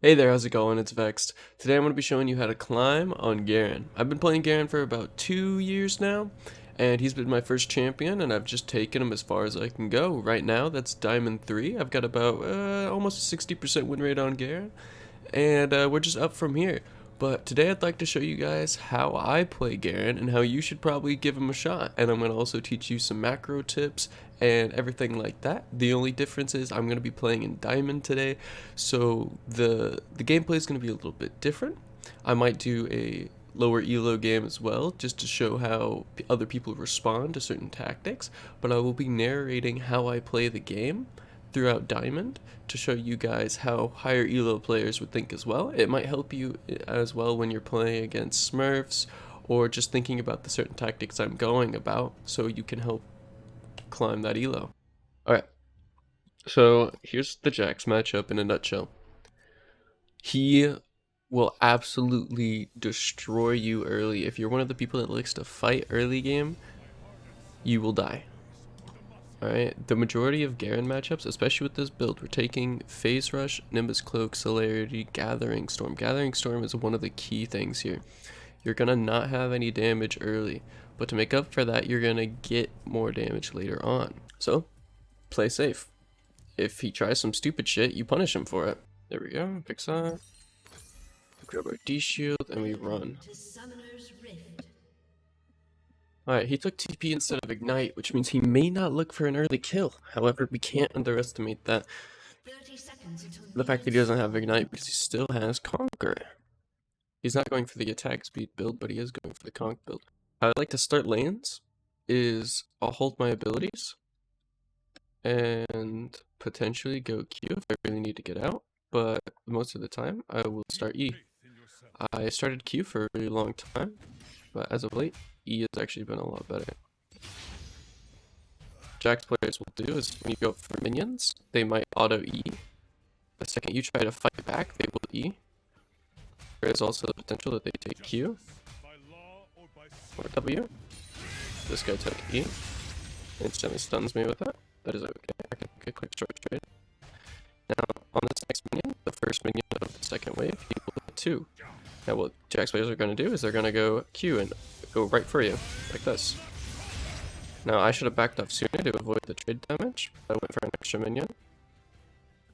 Hey there, how's it going? It's Vexed. Today I'm going to be showing you how to climb on Garen. I've been playing Garen for about 2 years now, and he's been my first champion, and I've just taken him as far as I can go. Right now, that's Diamond 3. I've got about almost a 60% win rate on Garen, and we're just up from here. But today I'd like to show you guys how I play Garen and how you should probably give him a shot. And I'm going to also teach you some macro tips and everything like that. The only difference is I'm going to be playing in Diamond today, so the gameplay is going to be a little bit different. I might do a lower elo game as well, just to show how other people respond to certain tactics, but I will be narrating how I play the game throughout Diamond to show you guys how higher elo players would think as well. It might help you as well when you're playing against Smurfs or just thinking about the certain tactics I'm going about, so you can help climb that elo. Alright, so here's the Jax matchup in a nutshell. He will absolutely destroy you early. If you're one of the people that likes to fight early game, you will die. Alright, the majority of Garen matchups, especially with this build, we're taking Phase Rush, Nimbus Cloak, Celerity, Gathering Storm. Gathering Storm is one of the key things here. You're gonna not have any damage early, but to make up for that, you're gonna get more damage later on. So, play safe. If he tries some stupid shit, you punish him for it. There we go, picks up. Grab our D-Shield, and we run. Alright, he took TP instead of Ignite, which means he may not look for an early kill. However, we can't underestimate that. The fact that he doesn't have Ignite because he still has Conquer. He's not going for the attack speed build, but he is going for the Conk build. How I like to start lanes is I'll hold my abilities and potentially go Q if I really need to get out, but most of the time I will start E. I started Q for a really long time, but as of late, E has actually been a lot better. Jax players will do is when you go for minions, they might auto E. The second you try to fight back, they will E. There is also the potential that they take Q or W. This guy took E. Instantly stuns me with that. That is okay. I can make a quick short trade. Now, on this next minion, the first minion of the second wave, he will hit 2. Now, what Jax players are going to do is they're going to go Q and go right for you, like this. Now, I should have backed off sooner to avoid the trade damage. I went for an extra minion.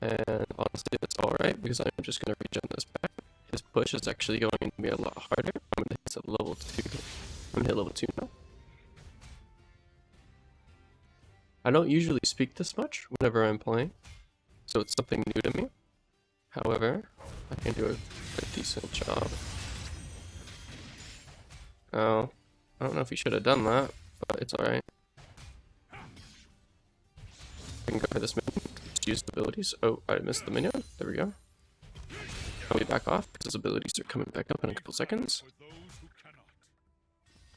And honestly, that's alright, because I'm just going to regen this back. His push is actually going to be a lot harder. I'm going to hit level 2. I'm going to hit level 2 now. I don't usually speak this much whenever I'm playing, so it's something new to me. However, I can do a decent job. Oh, I don't know if he should have done that, but it's alright. I can go for this minion, just use the abilities. Oh, I missed the minion. There we go. I'll be back off because his abilities are coming back up in a couple seconds.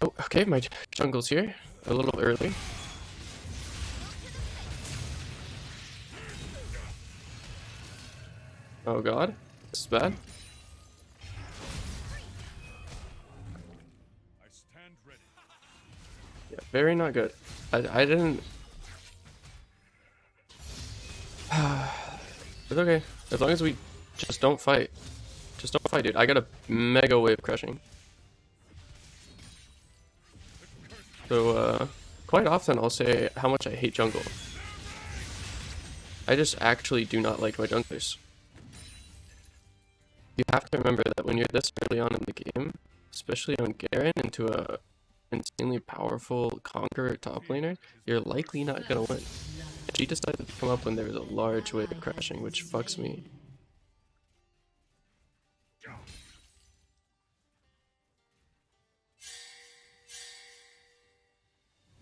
Oh, okay, my jungle's here. A little early. Oh god, this is bad. Yeah, very not good. I didn't... It's okay. As long as we just don't fight. Just don't fight, dude. I got a mega wave crushing. So, quite often I'll say how much I hate jungle. I just actually do not like my junglers. You have to remember that when you're this early on in the game, especially on Garen into a insanely powerful conqueror top laner, you're likely not gonna win. She decided to come up when there was a large wave crashing, which fucks me.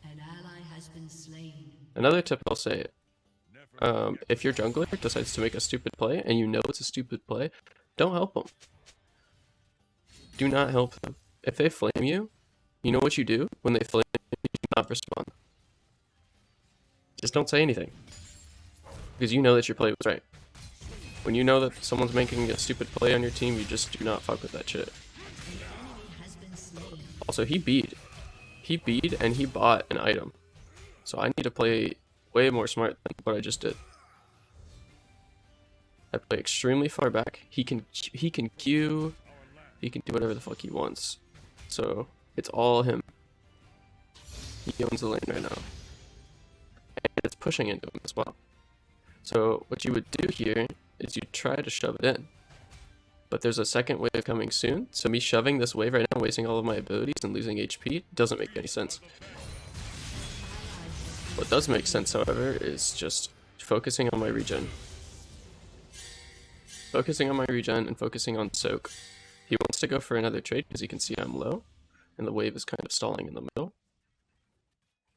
An ally has been slain. Another tip I'll say, if your jungler decides to make a stupid play and you know it's a stupid play, don't help them. Do not help them. If they flame you, you know what you do when they flame you, you do not respond. Just don't say anything. Because you know that your play was right. When you know that someone's making a stupid play on your team, you just do not fuck with that shit. Also, he beat. He beat and he bought an item. So I need to play way more smart than what I just did. I play extremely far back. He can Q, he can do whatever the fuck he wants. So it's all him. He owns the lane right now. And it's pushing into him as well. So what you would do here is you try to shove it in. But there's a second wave coming soon, so me shoving this wave right now, wasting all of my abilities and losing HP, doesn't make any sense. What does make sense, however, is just focusing on my regen. Focusing on my regen and focusing on soak. He wants to go for another trade because he can see I'm low, and the wave is kind of stalling in the middle.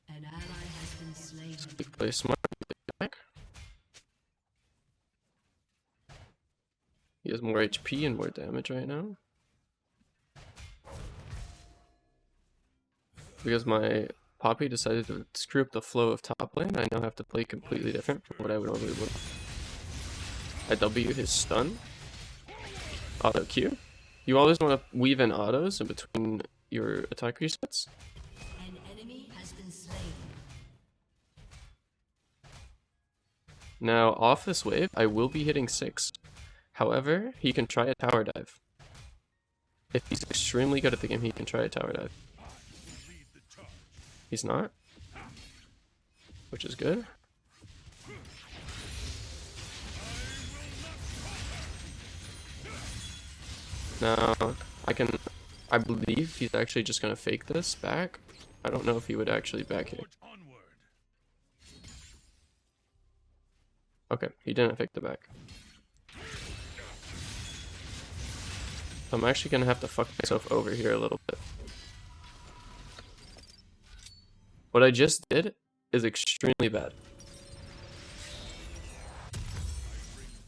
An ally has been slain. So we play smart, we play back. He has more HP and more damage right now. Because my Poppy decided to screw up the flow of top lane, I now have to play completely different from what I would normally would. I W his stun. Auto Q. You always want to weave in autos in between your attack resets. An enemy has been slain. Now, off this wave, I will be hitting 6. However, he can try a tower dive. If he's extremely good at the game, he can try a tower dive. He's not, which is good. Now, I believe he's actually just gonna fake this back. I don't know if he would actually back here. Okay, he didn't fake the back. I'm actually gonna have to fuck myself over here a little bit. What I just did is extremely bad.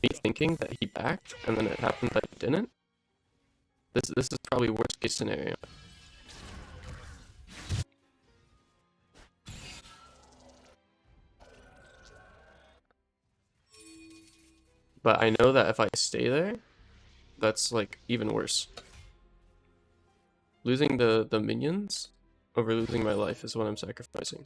Me thinking that he backed and then it happened that he didn't. This is probably worst case scenario. But I know that if I stay there, that's like even worse. Losing the minions over losing my life is what I'm sacrificing.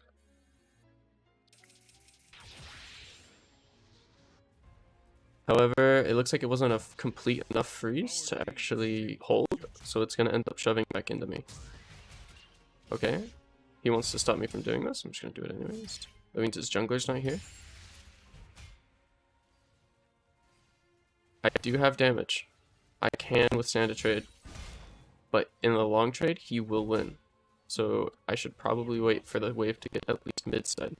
However, it looks like it wasn't a complete enough freeze to actually hold, so it's gonna end up shoving back into me. Okay, he wants to stop me from doing this, I'm just gonna do it anyways. That means his jungler's not here. I do have damage. I can withstand a trade. But in the long trade, he will win. So I should probably wait for the wave to get at least mid-side.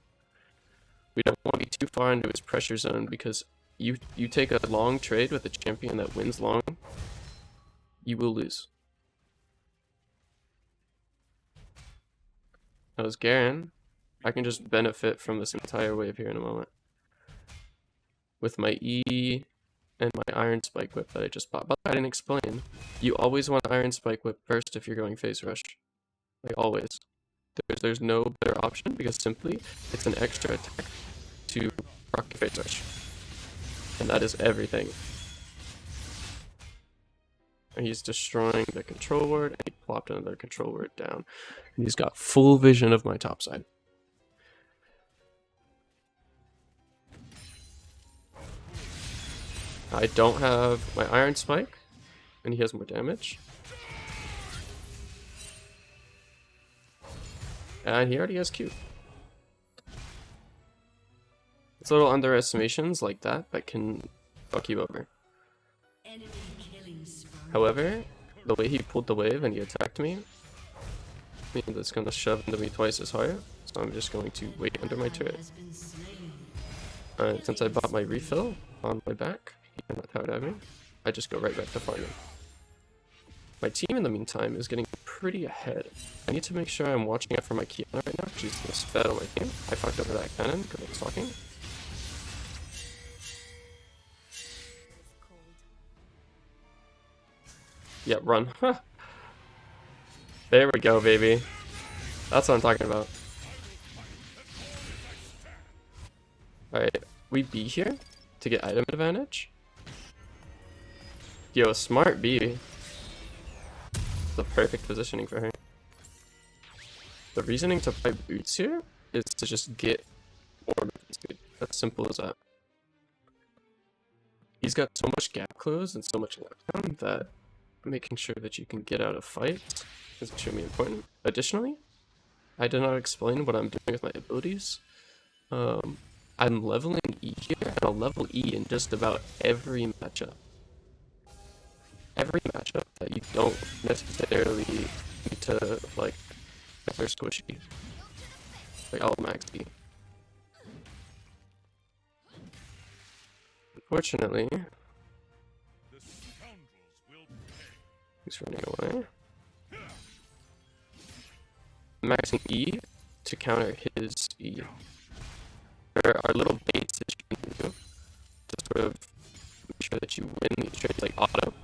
We don't want to be too far into his pressure zone because you take a long trade with a champion that wins long, you will lose. Now as Garen, I can just benefit from this entire wave here in a moment. With my E and my Iron Spike Whip that I just bought. But I didn't explain. You always want Iron Spike Whip first if you're going phase rush. Like always. There's no better option because simply it's an extra attack to proc phase rush. And that is everything. And he's destroying the control ward and he plopped another control ward down. And he's got full vision of my top side. I don't have my Iron Spike, and he has more damage. And he already has Q. It's little underestimations like that can fuck you over. However, the way he pulled the wave and he attacked me means it's gonna shove into me twice as hard, so I'm just going to wait under my turret. Since I bought my refill on my back, he cannot tower dive me. I just go right back to farming. My team in the meantime is getting pretty ahead. I need to make sure I'm watching out for my Kiana right now. She's the fed on my team. I fucked over that cannon because I was talking. Yeah, run. There we go, baby. That's what I'm talking about. Alright, we B here to get item advantage. Yo, smart B. The perfect positioning for her. The reasoning to buy boots here is to just get more movement speed. As simple as that. He's got so much gap close and so much knockdown that making sure that you can get out of fights is extremely important. Additionally, I did not explain what I'm doing with my abilities. I'm leveling E here, and I'll level E in just about every matchup. Every matchup that you don't necessarily need to, like, if they're squishy. Like, I'll max E. Unfortunately, he's running away. I'm maxing E to counter his E. There are little baits that you can do to sort of make sure that you win these trades, like auto.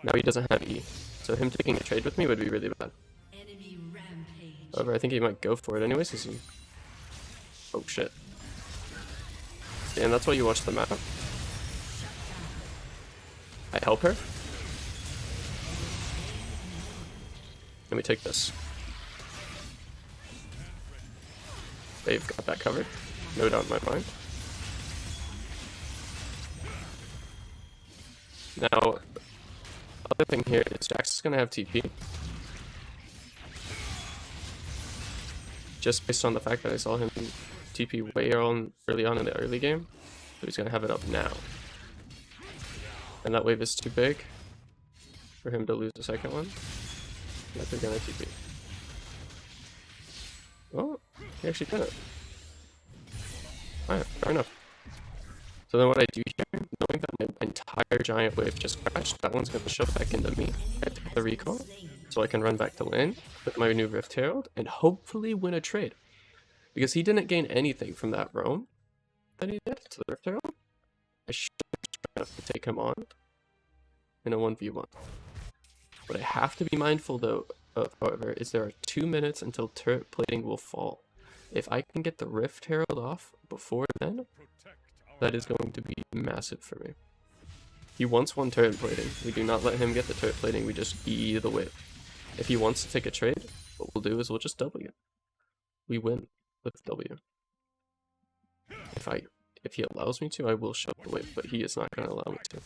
Now he doesn't have E, so him taking a trade with me would be really bad. Enemy rampage. However, I think he might go for it anyways, because he... Oh shit. And that's why you watch the map. I help her. Let me take this. They've got that covered. No doubt in my mind. Now, other thing here is Jax is going to have TP. Just based on the fact that I saw him TP way early on in the early game. So he's going to have it up now. And that wave is too big for him to lose the second one. Yep, they're going to TP. Oh, he actually did it. Alright, fair enough. So then what I do here, knowing that my entire giant wave just crashed, that one's going to show back into me. I take the recall, so I can run back to lane with my new Rift Herald, and hopefully win a trade. Because he didn't gain anything from that roam that he did to the Rift Herald. I should have to take him on in a 1v1. What I have to be mindful though of, however, is there are 2 minutes until turret plating will fall. If I can get the Rift Herald off before then, that is going to be massive for me. He wants one turret plating. We do not let him get the turret plating, we just E the wave. If he wants to take a trade, what we'll do is we'll just W. We win with W. If he allows me to, I will shove the wave, but he is not going to allow me to.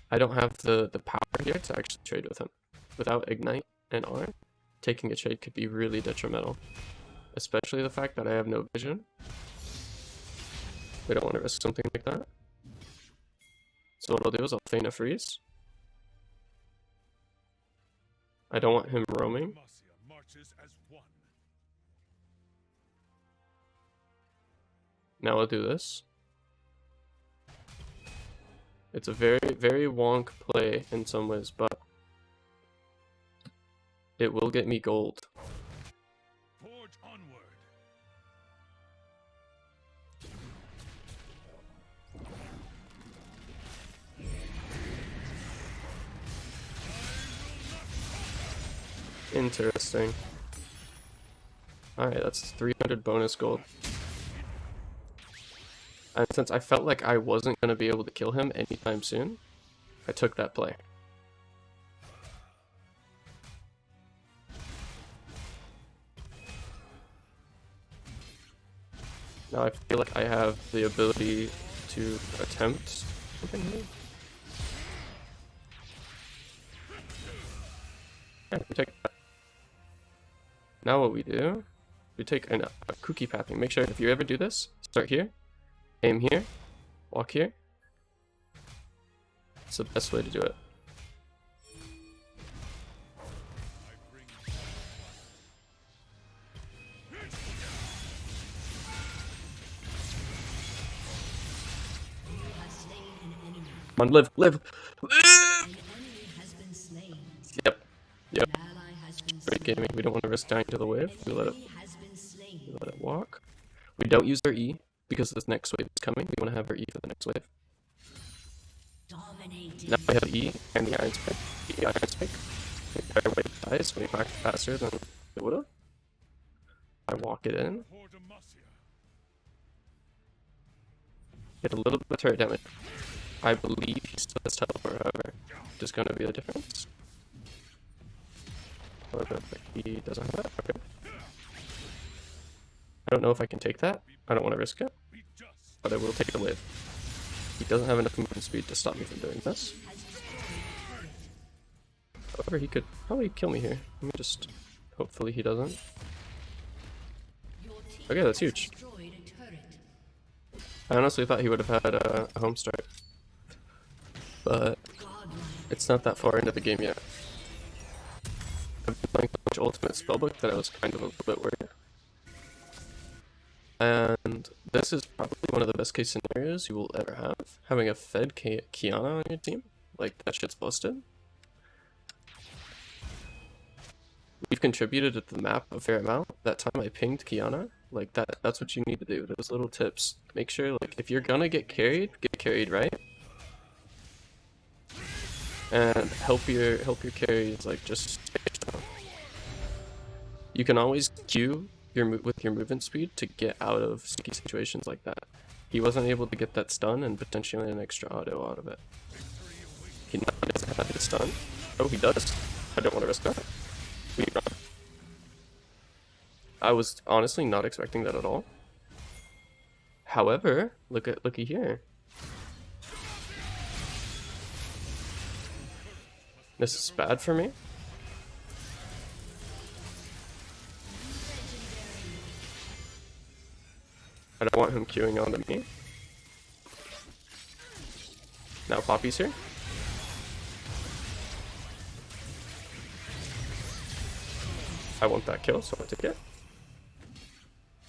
I don't have the power here to actually trade with him. Without Ignite and R, taking a trade could be really detrimental. Especially the fact that I have no vision. We don't want to risk something like that. So what I'll do is I'll feign a freeze. I don't want him roaming. Now I'll do this. It's a very, very wonk play in some ways, but it will get me gold. Forge onward. Interesting. Alright, that's 300 bonus gold. And since I felt like I wasn't going to be able to kill him anytime soon, I took that play. Now I feel like I have the ability to attempt something here. Yeah, we take that. Now what we do, we take a cookie pathing. Make sure if you ever do this, start here, aim here, walk here. It's the best way to do it. Come on, live! An enemy has been slain. Yep. Yep. An ally has been Great slain. gaming. We don't want to risk dying to the wave. An We let it enemy has been slain. walk. We don't use our E because this next wave is coming. We want to have our E for the next wave. Dominating. Now I have E and the Iron Spike. The Iron Spike. The entire wave dies when he back faster than it would have. I walk it in. Get a little bit of turret damage. I believe he still has teleport, however. Just gonna be the difference. However, he doesn't have that. Okay. I don't know if I can take that. I don't want to risk it. but I will take the wave. He doesn't have enough movement speed to stop me from doing this. However, he could probably kill me here. Let me just... Hopefully he doesn't. Okay, that's huge. I honestly thought he would have had a home start. But it's not that far into the game yet. I've been playing so much Ultimate Spellbook that I was kind of a little bit worried. And this is probably one of the best case scenarios you will ever have. Having a fed Kiana on your team, like that shit's busted. We've contributed to the map a fair amount. That time I pinged Kiana, like that's what you need to do. Those little tips. Make sure, like, if you're gonna get carried right. And help your carries, like, just stay strong. You can always Q with your movement speed to get out of sticky situations like that. He wasn't able to get that stun and potentially an extra auto out of it. He doesn't have his stun. Oh, he does. I don't want to risk that. We run. I was honestly not expecting that at all. However, looky here. This is bad for me. I don't want him queuing onto me. Now Poppy's here. I want that kill, so I'll take it.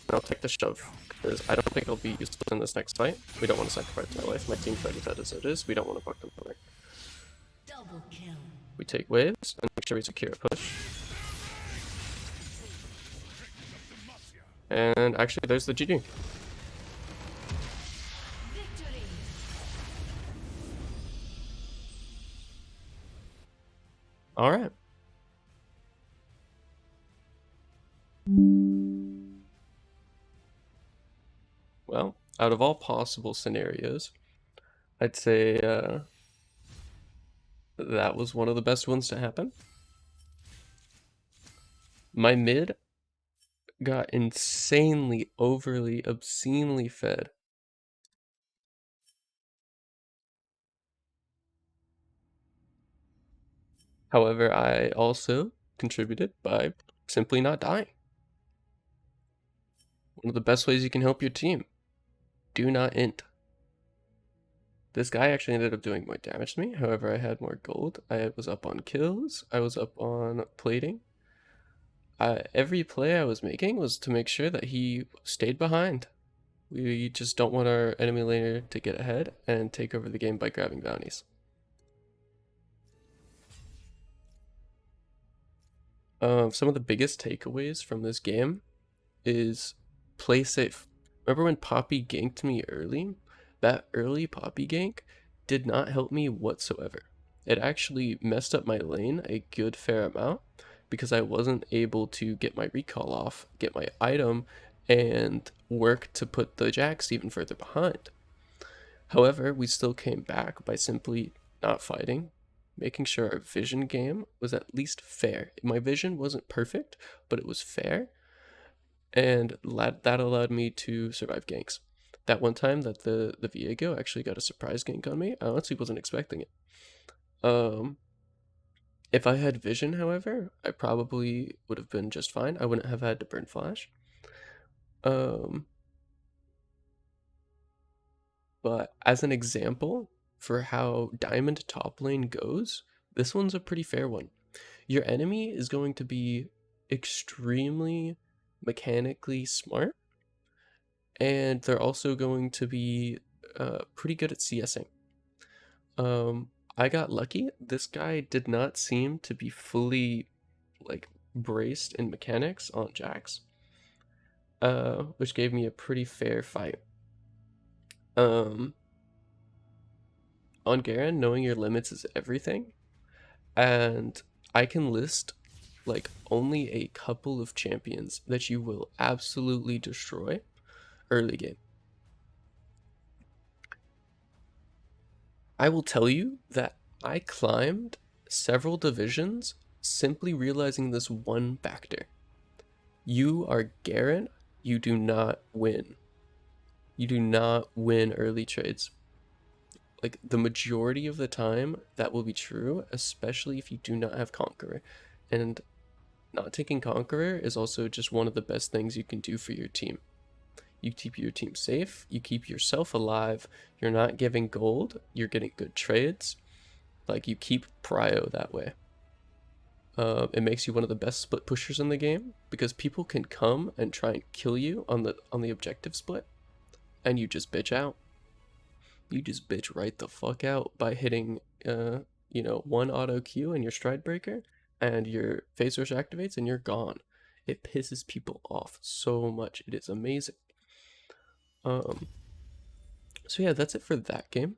And I'll take the shove, because I don't think I'll be useful in this next fight. We don't want to sacrifice my life. My team's ready dead as it is. We don't want to fuck them over. Double kill. We take waves and make sure we secure a push. And actually, there's the GG. Victory. Alright. Well, out of all possible scenarios, I'd say that was one of the best ones to happen. My mid got insanely, overly, obscenely fed. However, I also contributed by simply not dying. One of the best ways you can help your team. Do not int. This guy actually ended up doing more damage to me. However, I had more gold. I was up on kills. I was up on plating. Every play I was making was to make sure that he stayed behind. We just don't want our enemy laner to get ahead and take over the game by grabbing bounties. Some of the biggest takeaways from this game is play safe. Remember when Poppy ganked me early? That early Poppy gank did not help me whatsoever. It actually messed up my lane a good fair amount because I wasn't able to get my recall off, get my item, and work to put the Jax even further behind. However, we still came back by simply not fighting, making sure our vision game was at least fair. My vision wasn't perfect, but it was fair, and that allowed me to survive ganks. That one time that the Viego actually got a surprise gank on me, I honestly wasn't expecting it. If I had vision, however, I probably would have been just fine. I wouldn't have had to burn flash. But as an example for how diamond top lane goes, this one's a pretty fair one. Your enemy is going to be extremely mechanically smart, and they're also going to be pretty good at CSing. I got lucky. This guy did not seem to be fully like braced in mechanics on Jax, which gave me a pretty fair fight. On Garen, knowing your limits is everything, and I can list like only a couple of champions that you will absolutely destroy early game. I will tell you that I climbed several divisions simply realizing this one factor. You are Garen, you do not win. you do not win early trades. Like the majority of the time, that will be true, especially if you do not have Conqueror. And not taking Conqueror is also just one of the best things you can do for your team. You keep your team safe, you keep yourself alive, you're not giving gold, you're getting good trades. Like, you keep prio that way. It makes you one of the best split pushers in the game because people can come and try and kill you on the objective split, and you just bitch out. You just bitch right the fuck out by hitting one auto Q and your stride breaker, and your phase rush activates, and you're gone. It pisses people off so much. It is amazing. So yeah, that's it for that game.